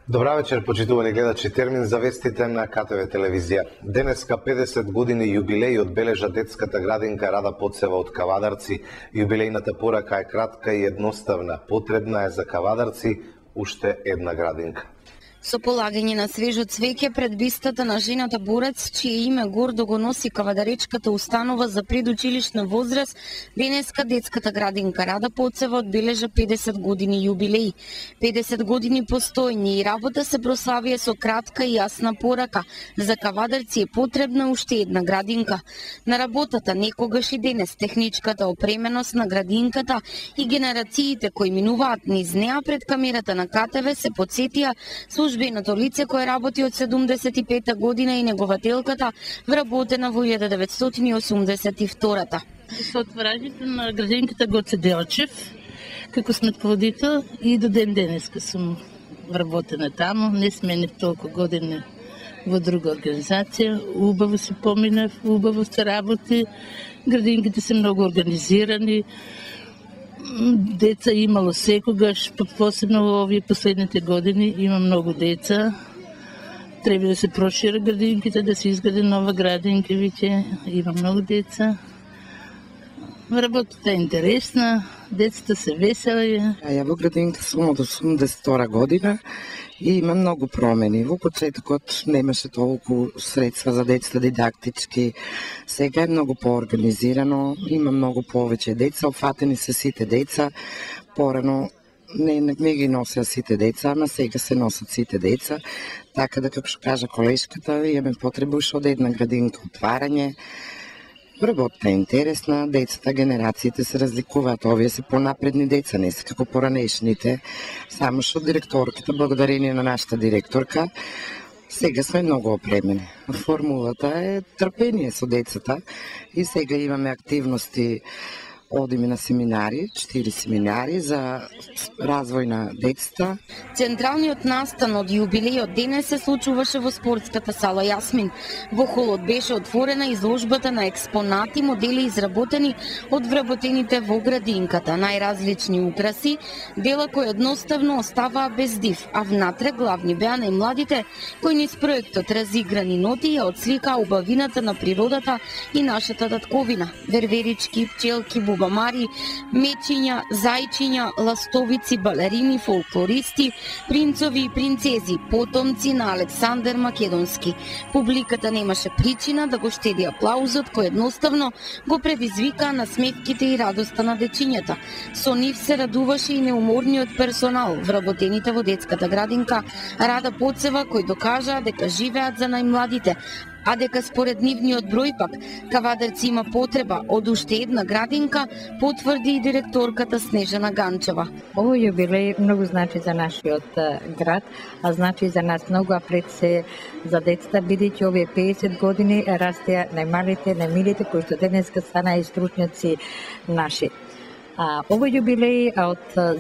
Добра вечер, почитувани гледачи. Термин за вестите на КТВ телевизија. Денеска 50 години јубилеј одбележа детската градинка Рада Поцева од Кавадарци. Јубилејната порака е кратка и едноставна. Потребна е за Кавадарци уште една градинка. Со полагање на свежо цвеќе пред бистата на жената борец, чие име гордо го носи кавадаречката установа за предучилишна возраст, денеска детската градинка Рада Поцева одбележа 50 години јубилеј. 50 години постоење и работа се прославија со кратка и јасна порака. За Кавадарци е потребна уште една градинка. На работата некогаш и денес техничката опременост на градинката и генерациите кои минуваат низ неа пред камерата на КТВ се потсетија службеното лице кое работи од 75-та година и негователката вработена во 1982-та. Со отворањето на градинката Гоце Делчев, како сметководител и до ден денеска сум вработена таму, не сменив толку години во друга организација, убаво се поминав, убаво се работи, градинките се многу организирани, деца имало секогаш, посебно во овие последните години има многу деца. Треба да се прошира градинките, да се изгради нова градинка, веќе има многу деца. Работата е интересна, децата се весели. Ја во градинката сум од 82 година и има многу промени. Во почетокот немаше толку средства за децата дидактички. Сега е многу поорганизирано, има многу повеќе деца, опфатени се сите деца. Порано не ги носеа сите деца, ама сега се носат сите деца. Така да, како што кажа колешката, имаме потреба уште од една градинка отварање. Работата е интересна, децата, генерациите се разликуваат, овие се понапредни деца, не се како поранешните, само што директорката, благодарение на нашата директорка, сега сме многу опремени. Формулата е трпение со децата и сега имаме активности. Одиме на семинари, 4 семинари за развој на децата. Централниот настан од јубилејот денес се случуваше во спортската сала Јасмин. Во холот беше отворена изложбата на експонати, модели изработени од вработените во градинката, најразлични украси, дела кои едноставно оставаа без див, а внатре главни беа најмладите кои низ проектот разиграни ноти ја отсликаа убавината на природата и нашата татковина. Верверички, пчелки, бубамари, мечиња, зајчиња, ластовици, балерини, фолклористи, принцови и принцези, потомци на Александар Македонски. Публиката немаше причина да го штеди аплаузот кој едноставно го предизвикаа насмевките и радоста на дечињата. Со нив се радуваше и неуморниот персонал, вработените во детската градинка Рада Поцева, кои докажаа дека живеат за најмладите, а дека според нивниот број пак Кавадарци има потреба од уште една градинка, потврди и директорката Снежана Ганчева. Овој јубилеј многу значи за нашиот град, а значи за нас многу, а пред се за децата, бидејќи овие 50 години растеа најмалите, најмилите, кои што денеска станаа и стручњаци наши. Овој јубилеј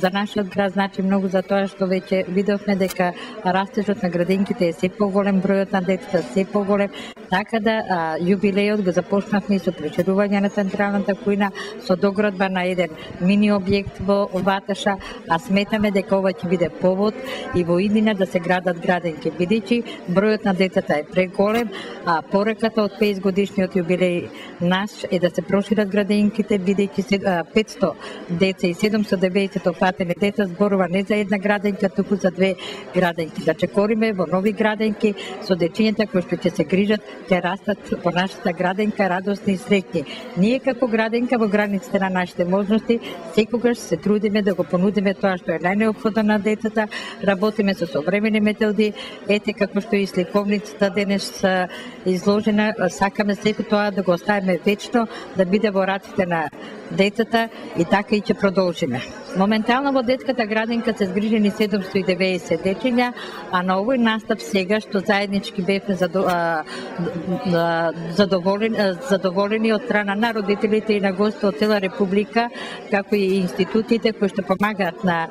за нашиот град значи многу за тоа што веќе видовме дека растежот на градинките е се поголем, бројот на децата се поголем, така да јубилејот го започнавме со проширување на централната кујна, со доградба на еден мини објект во Ваташа, а сметаме дека ова ќе биде повод и во иднина да се градат градинки, бидејќи бројот на децата е преголем, а пораката од 50 годишниот јубилеј наш е да се прошират градинките, бидејќи 500 деца и 790 опфатени деца зборува не за една градинка, туку за 2 градинки. Да чекориме во нови градинки со дечињата кои што ќе се грижат, ќе растат во нашата градинка радосни и среќни. Ние како градинка во границите на нашите можности секогаш се трудиме да го понудиме тоа што е најнеопходно на децата, работиме со современи методи, ете како што и сликовницата денес изложена, сакаме сето тоа да го оставиме вечно, да биде во раците на децата и така и ќе продолжиме. Моментално во детската градинка се згрижени 790 дечиња, а на овој настап сега што заеднички бевме задоволени од страна на родителите и на гости од цела Република, како и институциите кои што помагаат на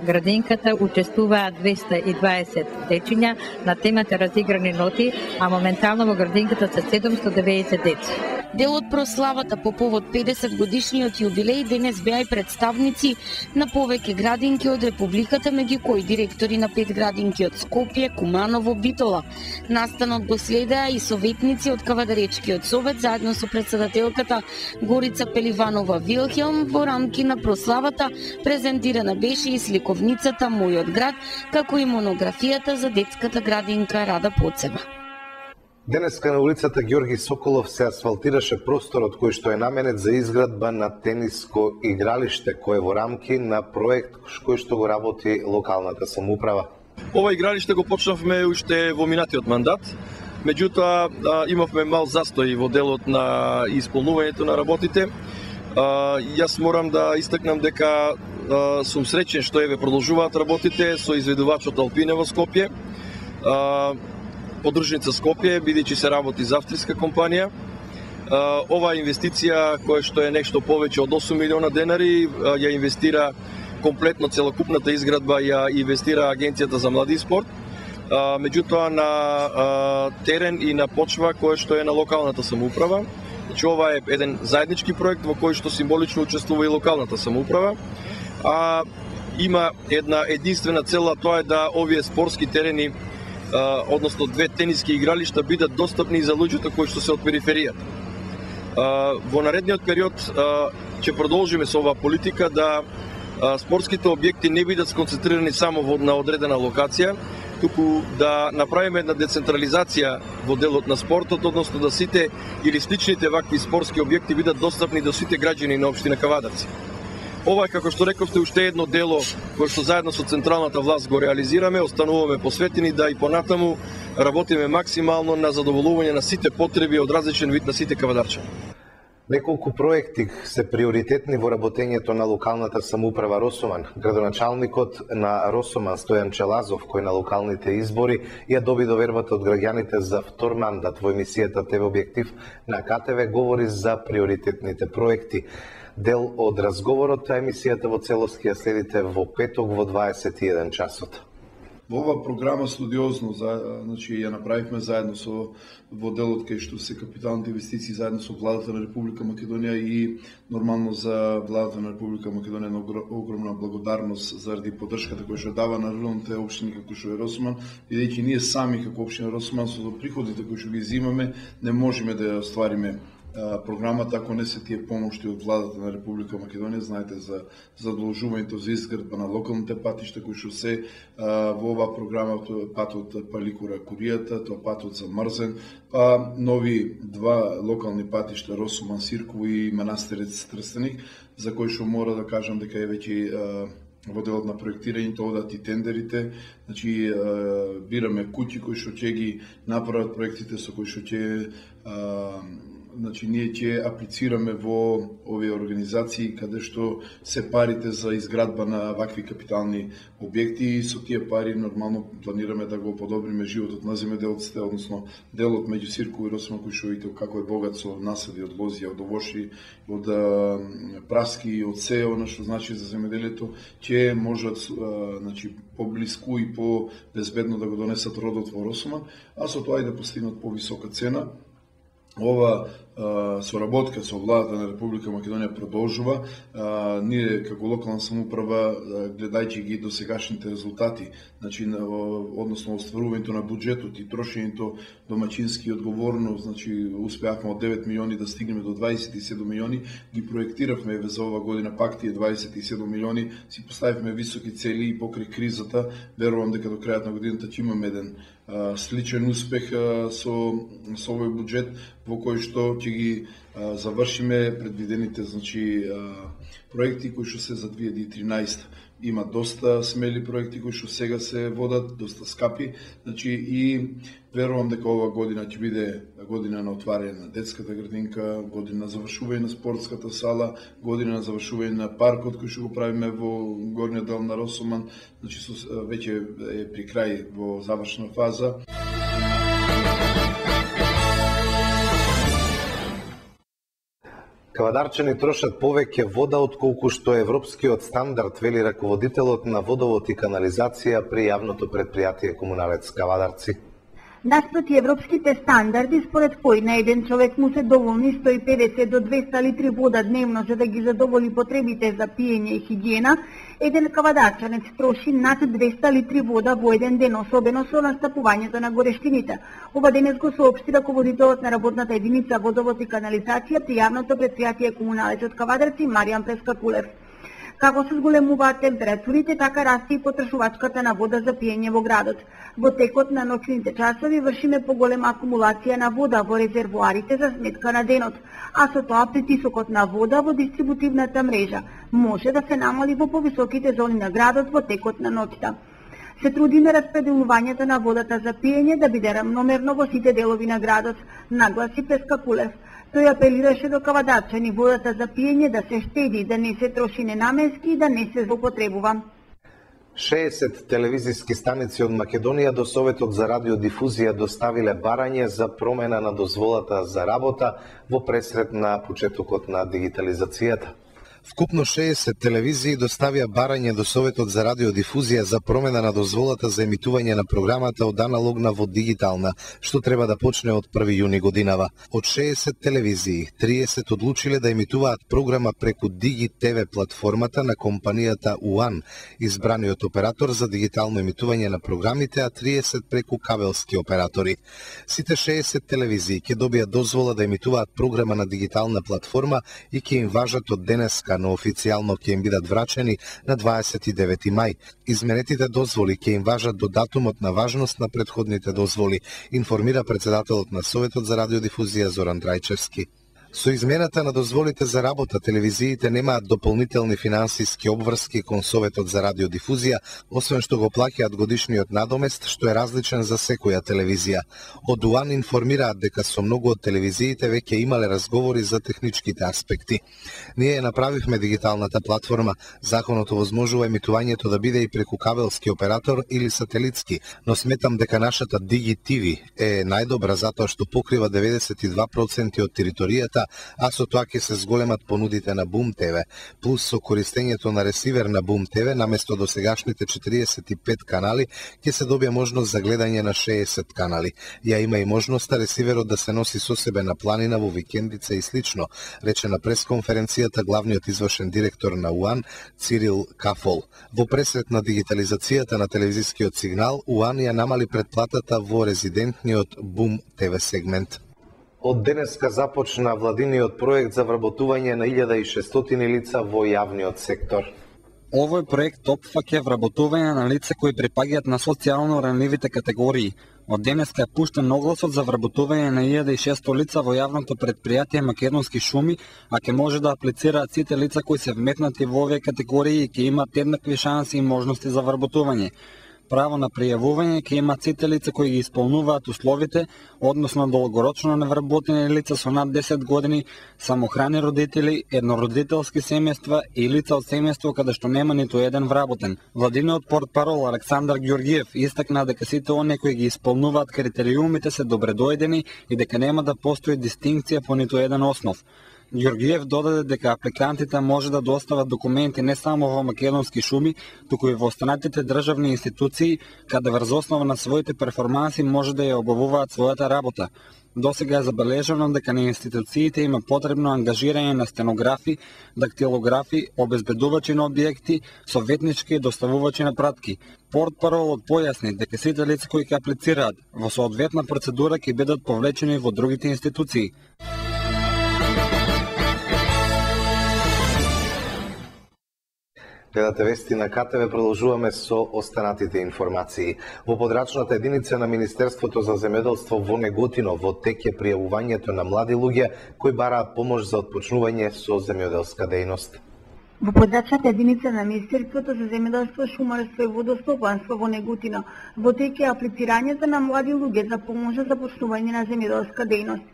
градинката, учествуваат 220 дечиња на темата разиграни ноти, а моментално во градинката се 790 деца. Дел од прославата по повод 50 годишниот јубилеј денес беа и представници на повеќе градинки од Републиката, меѓу кои директори на 5 градинки од Скопје, Куманово, Битола. Настанот го следеа и советници од Кавадаречкиот совет заедно со председателката Горица Пеливанова Вилхелм. Во рамки на прославата презентирана беше и сликовницата Мојот град, како и монографијата за детската градинка Рада Поцева. Денеска на улицата Ѓорги Соколов се асфалтираше просторот кој што е наменет за изградба на тениско игралиште, кој е во рамки на проект кој што го работи локалната самоуправа. Ова игралиште го почнавме уште во минатиот мандат, меѓутоа имавме мал застој во делот на исполнувањето на работите. Јас морам да истакнам дека сум среќен што еве продолжуваат работите со изведувачот Алпине во Скопје. Подружница Скопје, бидејќи се работи за австрийска компанија. Ова инвестиција, која што е нешто повеќе од 8 милиона денари, ја инвестира комплетно целокупната изградба, ја инвестира Агенцијата за млади и спорт. Меѓутоа на терен и на почва која што е на локалната самоуправа. Значи ова е еден заеднички проект во кој што символично учествува и локалната самоуправа. Има една единствена цел, а тоа е да овие спортски терени, односно 2 тениски игралишта, бидат достапни за луѓето кои што се од периферијата. Во наредниот период ќе продолжиме со оваа политика да спортските објекти не бидат сконцентрирани само на одредена локација, туку да направиме една децентрализација во делот на спортот, односно да сите или сличните вакви спортски објекти бидат достапни до сите граѓани на општина Кавадарци. Ова е, како што рековте, уште едно дело кое што заедно со централната власт го реализираме, остануваме посветени да и понатаму работиме максимално на задоволување на сите потреби од различен вид на сите кавадарчани. Неколку проекти се приоритетни во работењето на локалната самоуправа Росоман. Градоначалникот на Росоман Стојан Челазов, кој на локалните избори ја доби довербата од граѓаните за втор мандат во емисијата ТВ Објектив на КТВ, говори за приоритетните проекти. Дел од разговорот, емисијата во целост ја следите во петок во 21 часот. Во ова програма студиозно, значи ја направивме заедно со во делот кај што се капиталните инвестиции заедно со владата на Република Македонија и нормално за владата на Република Македонија на огромна благодарност заради поддршката која што дава на руралните општини како што е Росоман, бидејќи ние сами како општина Росоман со приходите кои што ги взимаме не можеме да ја оствариме програмата ако не се тие помошти од владата на Република Македонија. Знаете за задолжувањето за изградба на локалните патишта кои што се во оваа програма, патот Паликура Куријата, тоа патот за Мрзен, па нови 2 локални патишта Росоман Сирково и Манастирец Трстеник, за кои што мора да кажам дека е веќе во делот на проектирањето одат и тендерите, значи бираме куќи кои што ќе ги направат проектите со кои што ќе значи ние ќе аплицираме во овие организации каде што се парите за изградба на вакви капитални објекти и со тие пари нормално планираме да го подобриме животот на земјоделците, односно делот меѓу Сирково и Росоман кој што видите како е богат со насади од лозија, од овоши, од праски и од сео, што значи за земјоделието, ќе можат значи поблиску и по безбедно да го донесат родот во Росоман, а со тоа и да постигнат повисока цена. Ова соработка со владата на Република Македонија продолжува. Ние како локална самоуправа, гледајќи ги досегашните резултати, значи односно остварувањето на буџетот и трошењето домаќински одговорно, значи успеавме од 9 милиони да стигнеме до 27 милиони, ги проектиравме за ова година пак тие 27 милиони, си поставивме високи цели и покрај кризата, верувам дека до крајот на годината ќе имаме еден сличен успех со овој буџет во кој што ќе ги завршиме предвидените значи проекти кои што се за 2013. Има доста смели проекти кои што сега се водат, доста скапи, значи и верувам дека ова година ќе биде година на отварање на детската градинка, година на завршување на спортската сала, година на завршување на паркот кој што го правиме во горниот дел на Росоман, значи веќе е при крај во завршна фаза. Кавадарчани трошат повеќе вода отколку што европскиот стандард, вели раководителот на водовод и канализација при јавното претпријатие Комуналец Кавадарци. Наспроти европските стандарди, според кои на еден човек му се доволни 150 до 200 литри вода дневно за да ги задоволи потребите за пиење и хигиена, еден кавадарчанец троши над 200 литри вода во еден ден, особено со настапувањето на горештините. Ова денес го соопшти раководителот на работната единица водовод и канализација при јавното претпријатие Комуналецот Кавадарци Маријан Прескакулев. Како се зголемуваат температурите, така расте и потрошувачката на вода за пиење во градот. Во текот на ноќните часови вршиме поголема акумулација на вода во резервоарите за сметка на денот, а со тоа притисокот на вода во дистрибутивната мрежа може да се намали во повисоките зони на градот во текот на ноќта. Се трудиме распределувањето на водата за пиење да биде рамномерно во сите делови на градот, нагласи Прескакулев. Тој апелираше до кавадарчани водата за пиење да се штеди, да не се троши ненаменски и да не се злоупотребува. 60 телевизиски станици од Македонија до Советот за радиодифузија доставиле барање за промена на дозволата за работа во пресрет на почетокот на дигитализацијата. Вкупно 60 телевизии доставија барање до Советот за радиодифузија за промена на дозволата за емитување на програмата од аналогна во дигитална, што треба да почне од 1 јуни годинава. Од 60 телевизии, 30 одлучиле да емитуваат програма преку Digi TV платформата на компанијата УАН, избраниот оператор за дигитално емитување на програмите, а 30 преку кабелски оператори. Сите 60 телевизии ќе добијат дозвола да емитуваат програма на дигитална платформа и ќе им важат од денеска, но официјално ќе им бидат врачени на 29 мај. Изменетите дозволи ќе им важат до датумот на важност на претходните дозволи, информира председателот на Советот за радиодифузија Зоран Трајчевски. Со измената на дозволите за работа, телевизиите немаат дополнителни финансиски обврски кон Советот за радиодифузија, освен што го плаќаат годишниот надомест, што е различен за секоја телевизија. Од УАН информираат дека со многу од телевизиите веќе имале разговори за техничките аспекти. Ние направивме дигиталната платформа, законот овозможува емитувањето да биде и преку кабелски оператор или сателитски, но сметам дека нашата Digi TV е најдобра затоа што покрива 92% од територијата, а со тоа ќе се зголемат понудите на Boom TV, плюс со користењето на ресивер на Boom TV, наместо досегашните 45 канали, ќе се добие можност за гледање на 60 канали. Ја има и можноста ресиверот да се носи со себе на планина во викендица и слично, рече на пресконференцијата главниот извршен директор на УАН Цирил Кафол. Во пресрет на дигитализацијата на телевизискиот сигнал, УАН ја намали претплатата во резидентниот Boom TV сегмент. Од денеска започна владиниот проект за вработување на 1600 лица во јавниот сектор. Овој проект опфаќа вработување на лица кои припаѓаат на социјално ранливите категории. Од денеска е пуштен огласот за вработување на 1600 лица во јавното претпријатие Македонски шуми, а ќе може да аплицираат сите лица кои се вметнати во овие категории и ќе имат еднакви шанси и можности за вработување. Право на пријавување ќе имат сите лица кои ги исполнуваат условите, односно долгорочно невработени лица со над 10 години, самохрани родители, еднородителски семејства и лица од семејство каде што нема ниту еден вработен. Владиниот портпарол Александар Ѓорѓиев истакна дека сите оние кои ги исполнуваат критериумите се добредојдени и дека нема да постои дистинкција по ниту еден основ. Ѓорѓиев додаде дека апликантите може да достават документи не само во Македонски шуми, туку и во останатите државни институции, каде врз основа на своите перформанси може да ја обавуваат својата работа. Досега е забележано дека на институциите има потребно ангажирање на стенографи, дактилографи, обезбедувачи на објекти, советнички и доставувачи на пратки. Портпаролот појасни дека сите лица кои ќе аплицираат во соодветна процедура ќе бидат повлечени во другите институции. Гледате вести на КТВ, продолжуваме со останатите информации. Во подрачната единица на Министерството за земјоделство во Неготино во тек е пријавувањето на млади луѓе кои бараат помош за отпочнување со земјоделска дејност. Во подрачната единица на Министерството за земјоделство, шумарство и водостопанство во Неготино во тек е аплицирањето на млади луѓе за помош за започнување на земјоделска дејност.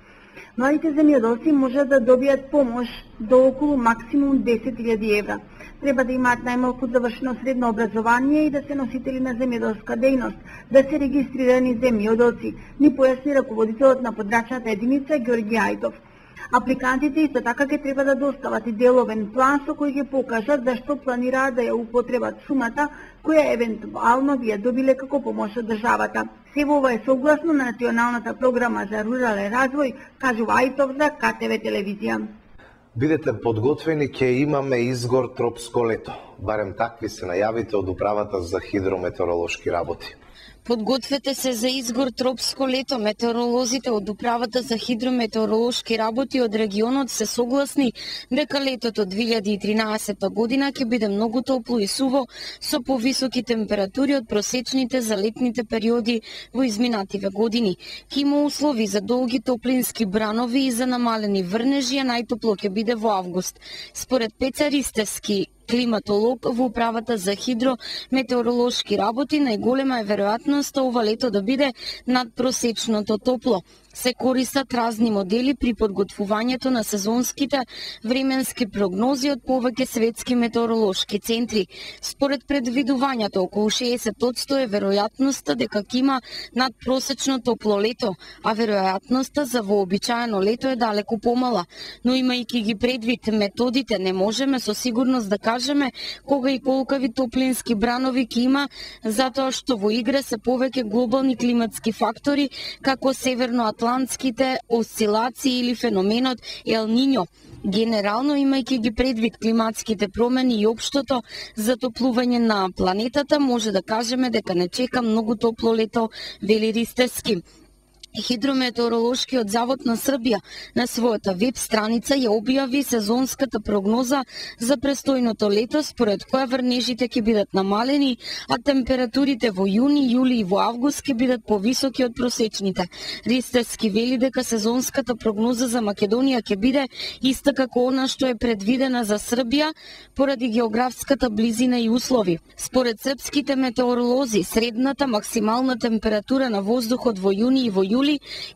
Младите земјоделци можат да добијат помош до околу максимум 10.000 евра. Треба да имаат најмалку завршено средно образование и да се носители на земјоделска дејност, да се регистрирани земјоделци, ни појасни раководителот на подрачната единица Ѓорѓи Ајдов. Апликантите исто така ќе треба да достават и деловен план со кој ќе покажат за што планираат да ја употребат сумата која евентуално би ја добиле како помош од државата. Се ова е согласно на Националната програма за рурален развој, кажува Ајтов за КТВ телевизија. Бидете подготвени, ќе имаме изгор тропско лето. Барем такви се најавите од Управата за хидрометеоролошки работи. Подгответе се за изгор тропско лето. Метеоролозите од Управата за хидрометеоролошки работи од регионот се согласни дека летото 2013 година ќе биде многу топло и суво со повисоки температури од просечните за летните периоди во изминативе години. Ќе има услови за долги топлински бранови и за намалени врнежи, а најтопло ќе биде во август. Според Пеца Ристевски, климатолог во Управата за хидрометеоролошки работи, најголема е веројатноста ова лето да биде надпросечното топло. Се користат разни модели при подготвувањето на сезонските временски прогнози од повеќе светски метеоролошки центри. Според предвидувањето, околу 60% е веројатноста дека ќе има надпросечно топло лето, а веројатноста за вообичаено лето е далеку помала. Но имајќи ги предвид методите, не можеме со сигурност да кажеме кога и колкави топлински бранови ќе има, затоа што во игра се повеќе глобални климатски фактори, како северноатлантските осцилации или феноменот Ел Нињо. Генерално, имајќи ги предвид климатските промени и општото затоплување на планетата, може да кажеме дека не чека многу топло лето, вели Ристевски. Хидрометеоролошкиот завод на Србија на својата веб страница ја објави сезонската прогноза за престојното лето, според која врнежите ќе бидат намалени, а температурите во јуни, јули и во август ќе бидат повисоки од просечните. Ристевски вели дека сезонската прогноза за Македонија ќе биде иста како она што е предвидена за Србија поради географската близина и услови. Според српските метеоролози, средната максимална температура на воздухот во јуни и во јули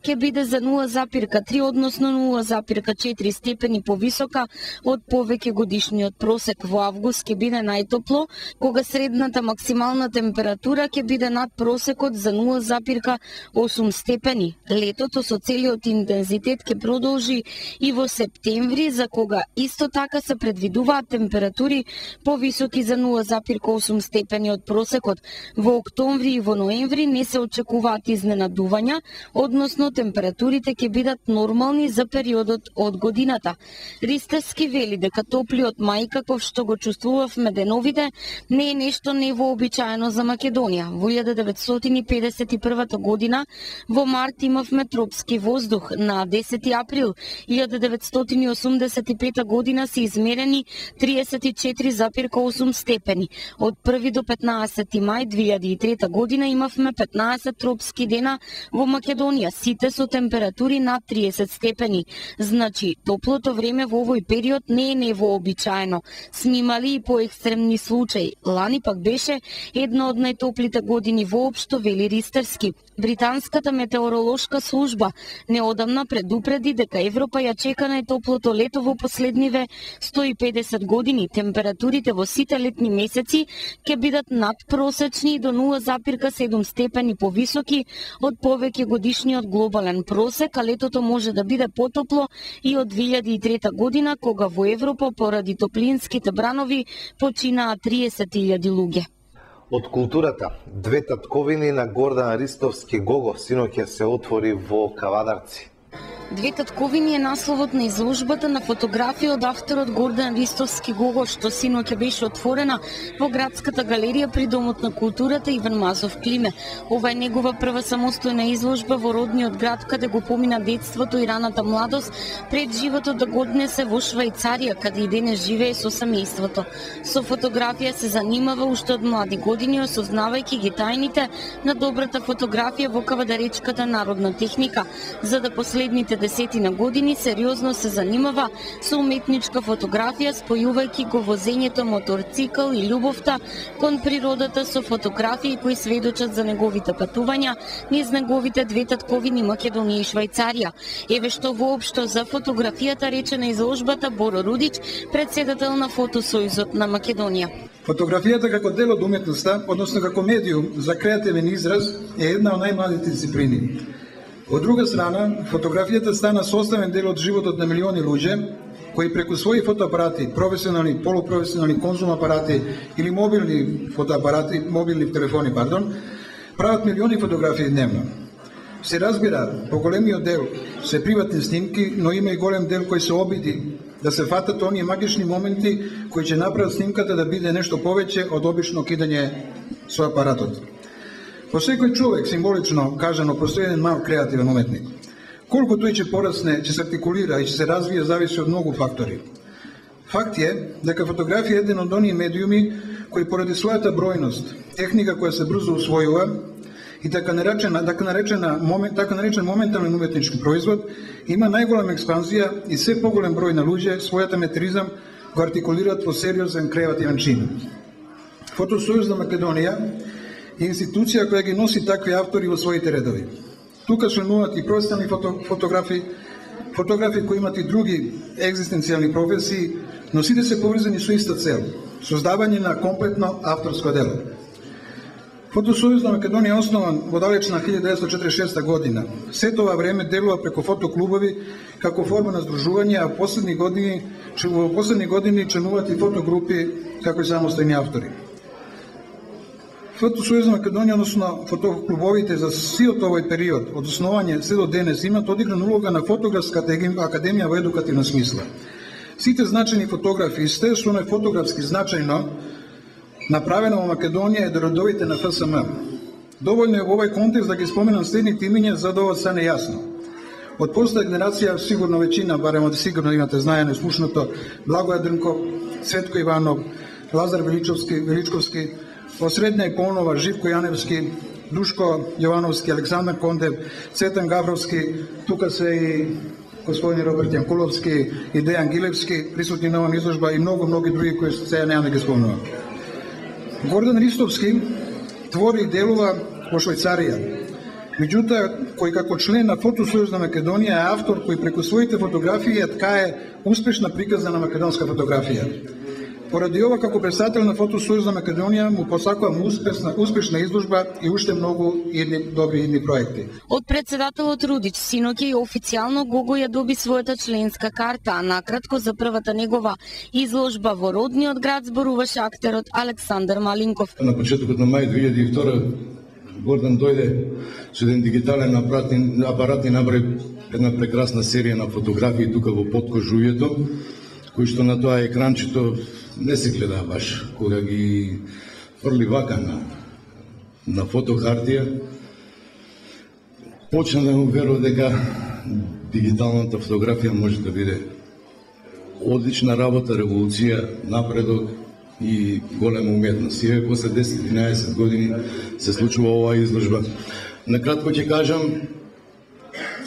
ќе биде за 0,3 односно 0,4 степени повисока од повеќе годишниот просек. Во август ќе биде најтопло, кога средната максимална температура ќе биде над просекот за 0,8 степени. Летото со целиот интензитет ќе продолжи и во септември, за кога исто така се предвидуваат температури повисоки за 0,8 степени од просекот. Во октомври и во ноември не се очекуваат изненадувања, односно температурите ќе бидат нормални за периодот од годината. Ристевски вели дека топлиот мај, каков што го чувствувавме деновите, не е нешто невообичаено за Македонија. Во 1951 година во март имавме тропски воздух. На 10 април 1985 година се измерени 34,8 степени. Од 1 до 15 мај 2003 година имавме 15 тропски дена во Македонија, сите со температури над 30 степени. Значи, топлото време во овој период не е невообичаено. Сме имали и поекстремни случаи. Лани пак беше една од најтоплите години воопшто, вели Ристевски. Британската метеоролошка служба неодамна предупреди дека Европа ја чека најтоплото лето во последниве 150 години. Температурите во сите летни месеци ќе бидат надпросечни до 0,7 степени повисоки од повеќе годишниот глобален просек, а летото може да биде потопло и од 2003 година, кога во Европа поради топлинските бранови починаа 30.000 луѓе. Од културата, две татковини на Гордан Ристовски Гого синоќа се отвори во Кавадарци. Две татковини е насловот на изложбата на фотографија од авторот Гордан Ристовски Гого, што синоќа беше отворена во градската галерија при Домот на културата Иван Мазов Климе. Ова е негова прва самостојна изложба во родниот град, каде го помина детството и раната младост, пред животот да го однесе во Швајцарија, каде и денес живее со семејството. Со фотографија се занимава уште од млади години, осознавајќи ги тајните на добрата фотографија во кавадаречката народна техника, за да последните десетина години сериозно се занимава со уметничка фотографија, спојувајќи го возењето моторцикл и љубовта кон природата со фотографии кои сведочат за неговите патувања низ неговите две татковини Македонија и Швајцарија. Еве што воопшто за фотографијата рече на изложбата Боро Рудич, председател на Фотосојузот на Македонија. Фотографијата како дел од уметноста, односно како медиум за креативен израз, е една од најмладите дисциплини. Од друга страна, фотографијата стана составен дел од животот на милиони луѓе, кои преку своји фотоапарати, професионални, полупрофесионални конзум апарати или мобилни фотоапарати, мобилни телефони, прават милиони фотографии дневно. Се разбира, поголемиот дел се приватни снимки, но има и голем дел кој се обиди да се фатат оние магични моменти кои ќе направат снимката да биде нешто повеќе од обично кидање со апаратот. По секој човек, символично кажано, постои еден мал креативен уметник. Колку тој ќе порасне, ќе се артикулира и ќе се развие, зависи од многу фактори. Факт е дека фотографија е еден од оние медиуми кои поради својата бројност, техника која се брзо усвојува и така наречен моментален уметнички производ, има најголема експанзија и се поголем број на луѓе својата метризам го артикулираат во сериозен креативен чин. Фотосојуз на Македонија е институција која ги носи такви автори во своите редови. Тука членуваат и професионални фотографи кои имат и други екзистенцијални професии, но сите се поврзани со иста цел – создавање на комплетно авторско дело. Фотосојуз на Македонија е основан во далечна 1946 година. Се тоа време делува преку фотоклубови како форма на здружување, а во последни години членуваат и фотогрупи како и самостојни автори. Фотосојуз на Македонија, односно фотоклубовите за сиот овој период, од основање се до денес, имат одиграна улога на фотографска академија во едукативна смисла. Сите значајни фотографи, естествено е фотографски значајно направено во Македонија е до родовите на ФСМ. Доволно е во овој контекст да ги споменам следните имиња за да ова стане јасно. Од постоја генерација, сигурно веćина, барем од сигурно имате знаене слушното, Благоје Дрнков, Цветко Иванов, Лазар Величковски, од средна и понова Живко Јаневски, Душко Јовановски, Александар Кондев, Цветан Гавровски, тука се и господин Роберт Јанкуловски и Дејан Гилевски, присутни на оваа изложба и многу други кои сега неам да ги спомнувам. Гордан Ристовски твори и делува во Швајцарија. Меѓутоа, кој како член на Фотосојуз на Македонија е автор кој преку своите фотографии ја ткае успешна приказна на македонска фотографија. Поради ова, како представител на Фотосојуз на Македонија, му посакувам успешна изложба и уште многу добри проекти. Од председателот Рудич синоќа и официјално Гого ја доби својата членска карта, а накратко за првата негова изложба во родниот град зборуваше актерот Александар Малинков. На почетокот на мај 2002 Гордан дојде со еден дигитален апарат и направи една прекрасна серија на фотографии тука во Подкожујето, кои што на тоа екранчето не се гледа баш, кога ги фрли вака на фотохартија, почна да му верува дека дигиталната фотографија може да биде одлична работа, револуција, напредок и голема уметност. И после 10-11 години се случува оваа изложба. Накратко ќе кажам,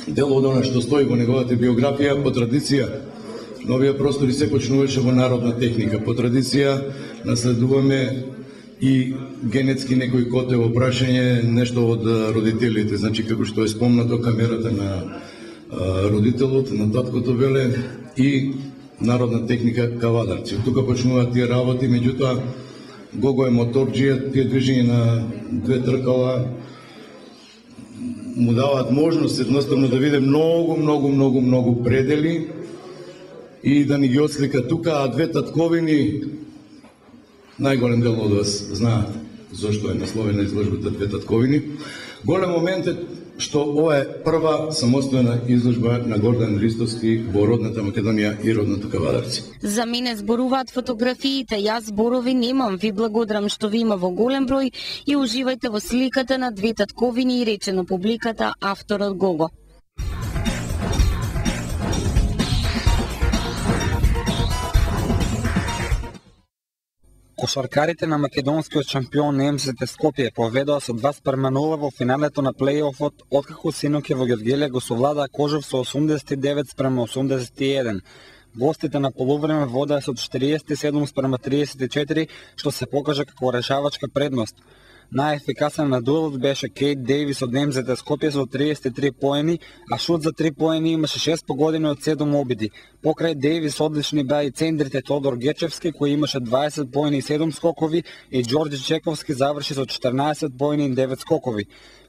дел од она што стои во неговата биографија, по традиција, новија простори се почнуваше во народна техника. По традиција наследуваме и генетски некој котево прашање, нешто од родителите, значи како што е спомнато камерата на родителот, на таткото веле и народна техника кавадарци. Тука почнуваат тие работи, меѓутоа Гого е моторџија, тие движење на две тркала му даваат можност едноставно да види многу предели и да ни ги отслика тука, а две татковини, најголем дел од вас знаат зошто е насловена изложбата Две татковини. Голем момент е што ова е прва самостојна изложба на Гордан Ристовски во родната Македонија и родното Кавадарци. За мене зборуваат фотографиите, јас зборови немам, ви благодарам што ви има во голем број и уживајте во сликата на Две татковини и рече на публиката авторот Гого. Кошаркарите на македонскиот шампион на МСТ Скопје поведоа со 2:0 во финалето на плејофот, откако синоќа во Гевгелија го совладаа Кожев со 89:81. Гостите на полувреме водеа со 47:34, што се покажа како решавачка предност. Најефикасен на дуелот беше Кейт Дейвис од НМЗ Скопје со 33 поени, а шут за 3 поени имаше 6 погодени од 7 обиди. Покрај Дейвис одлични беа и центрите Тодор Гечевски кој имаше 20 поени и 7 скокови и Ѓорѓе Чековски заврши со 14 поени и 9 скокови.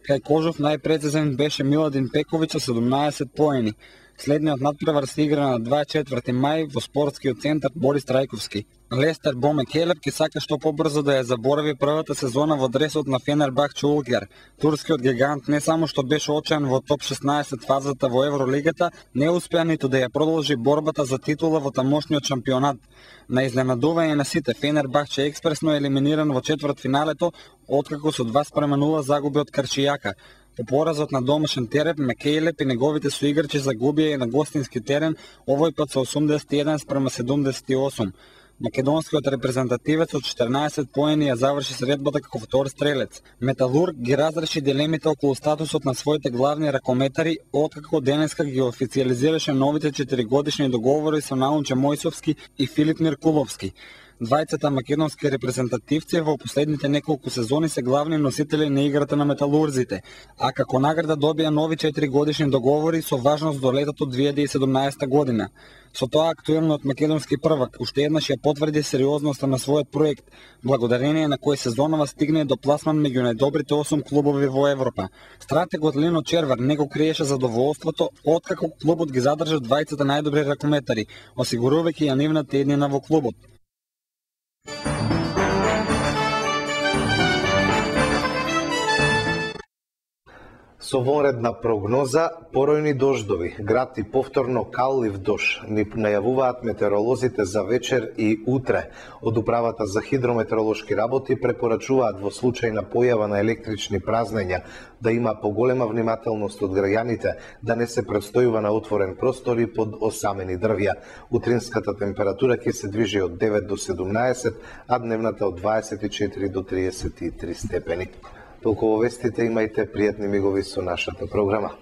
Кај Кожов најпрецизен беше Миладин Пековиќ со 17 поени. Следниот надпревар се игра на 24 мај во спортскиот центар Борис Трајковски. Лестер Боме Келеп ке сака што побрзо да ја заборави првата сезона во дресот на Фенербахче Улгер. Турскиот гигант не само што беше очен во топ 16 фазата во Евролигата, не успеа ниту да ја продолжи борбата за титула во тамошниот шампионат. На изненадување на сите, Фенербахче експресно е елиминиран во четвртфиналето, откако со 2:0 загуби од Карчијака. По поразот на домашен терен, Мекејлеп и неговите соиграчи загубија и на гостински терен, овој пат со 81:78. Македонскиот репрезентативец од 14 поени ја заврши средбата како втор стрелец. Металург ги разреши дилемите околу статусот на своите главни ракометари, откако денеска ги официализираше новите 4-годишни договори со Наунче Мојсовски и Филип Миркуловски. Двајцата македонски репрезентативци во последните неколку сезони се главни носители на играта на металурзите, а како награда добија нови 4-годишни договори со важност до летото 2017 година. Со тоа актуелниот македонски првак уште еднаш ја потврди сериозноста на својот проект, благодарение на кој сезонова стигне до пласман меѓу најдобрите 8 клубови во Европа. Стратегот Лино Червар не го криеше задоволството откако клубот ги задржа двајцата најдобри ракометари, осигурувајќи ја нивната еднина во клубот. Со вонредна прогноза, поројни дождови, град и повторно каллив дож, ни најавуваат метеоролозите за вечер и утре. Од Управата за хидрометеоролошки работи препорачуваат во случај на појава на електрични празнења да има поголема внимателност од граѓаните, да не се престојува на отворен простор и под осамени дрвја. Утринската температура ќе се движи од 9 до 17, а дневната од 24 до 33 степени. Толку во вестите, имајте пријатни мигови со нашата програма.